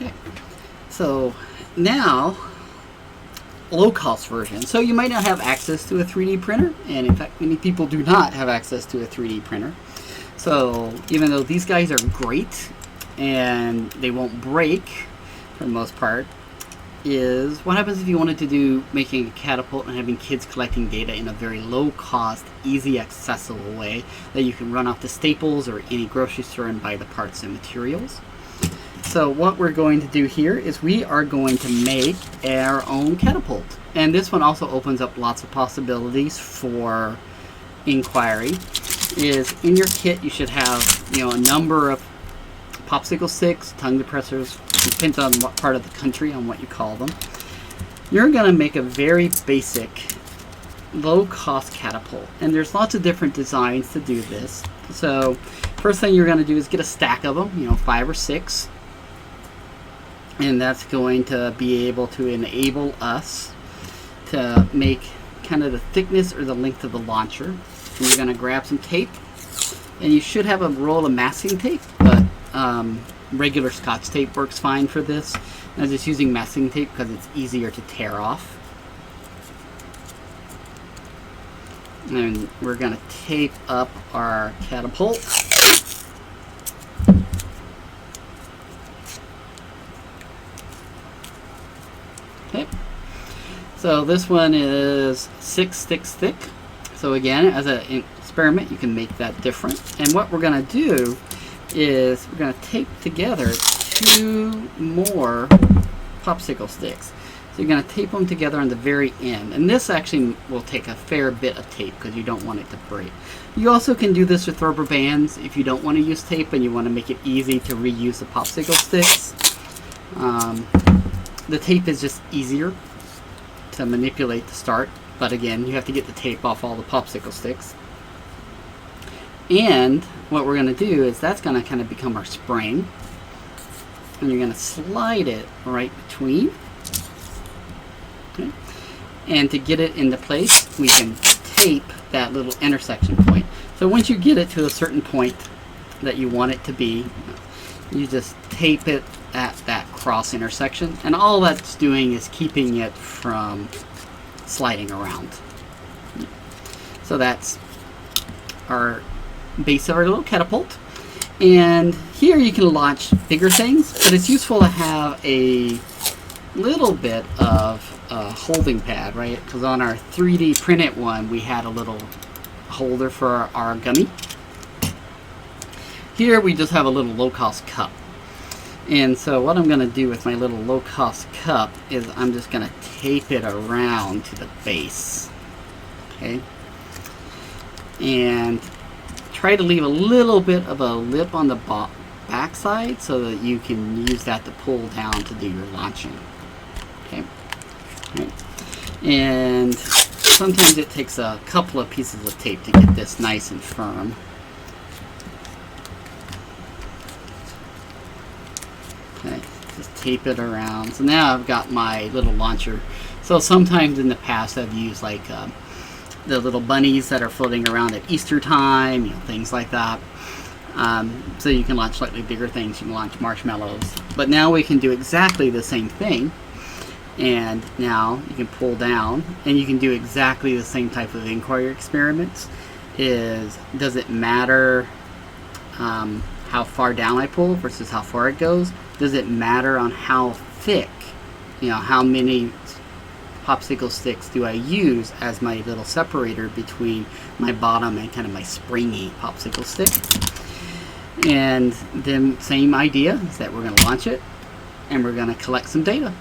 Okay, so now low-cost version. So you might not have access to a 3D printer, and in fact many people do not have access to a 3D printer. So even though these guys are great and they won't break for the most part, is what happens if you wanted to do making a catapult and having kids collecting data in a very low cost, easy accessible way that you can run off the Staples or any grocery store and buy the parts and materials. So what we're going to do here is we are going to make our own catapult. And this one also opens up lots of possibilities for inquiry. Is in your kit you should have, you know, a number of popsicle sticks, tongue depressors, depends on what part of the country on what you call them. You're going to make a very basic low cost catapult, and there's lots of different designs to do this. So first thing you're going to do is get a stack of them, you know, 5 or 6. And that's going to be able to enable us to make kind of the thickness or the length of the launcher. And you're going to grab some tape, and you should have a roll of masking tape, but regular Scotch tape works fine for this. I'm just using masking tape because it's easier to tear off. And we're going to tape up our catapult. Okay, so this one is 6 sticks thick. So again, as an experiment, you can make that different. And what we're going to do is we're going to tape together 2 more popsicle sticks. So you're going to tape them together on the very end. And this actually will take a fair bit of tape because you don't want it to break. You also can do this with rubber bands if you don't want to use tape and you want to make it easy to reuse the popsicle sticks. The tape is just easier to manipulate to start, but again, you have to get the tape off all the popsicle sticks. And what we're going to do is that's going to kind of become our spring, and you're going to slide it right between. Okay. And to get it into place, we can tape that little intersection point. So once you get it to a certain point that you want it to be, you just tape it at that cross intersection, and all that's doing is keeping it from sliding around. So that's our base of our little catapult, and here you can launch bigger things, but it's useful to have a little bit of a holding pad, right? Because on our 3D printed one we had a little holder for our gummy. Here we just have a little low-cost cup. And so what I'm going to do with my little low-cost cup is I'm just going to tape it around to the base. Okay? And try to leave a little bit of a lip on the back side so that you can use that to pull down to do your launching. Okay? Right. And sometimes it takes a couple of pieces of tape to get this nice and firm. Okay, just tape it around. So now I've got my little launcher. So sometimes in the past I've used like the little bunnies that are floating around at Easter time, you know, things like that. So you can launch slightly bigger things. You can launch marshmallows. But now we can do exactly the same thing. And now you can pull down, and you can do exactly the same type of inquiry experiments. Does it matter how far down I pull versus how far it goes? Does it matter on how thick, you know, how many popsicle sticks do I use as my little separator between my bottom and kind of my springy popsicle stick? And then same idea is that we're going to launch it and we're going to collect some data.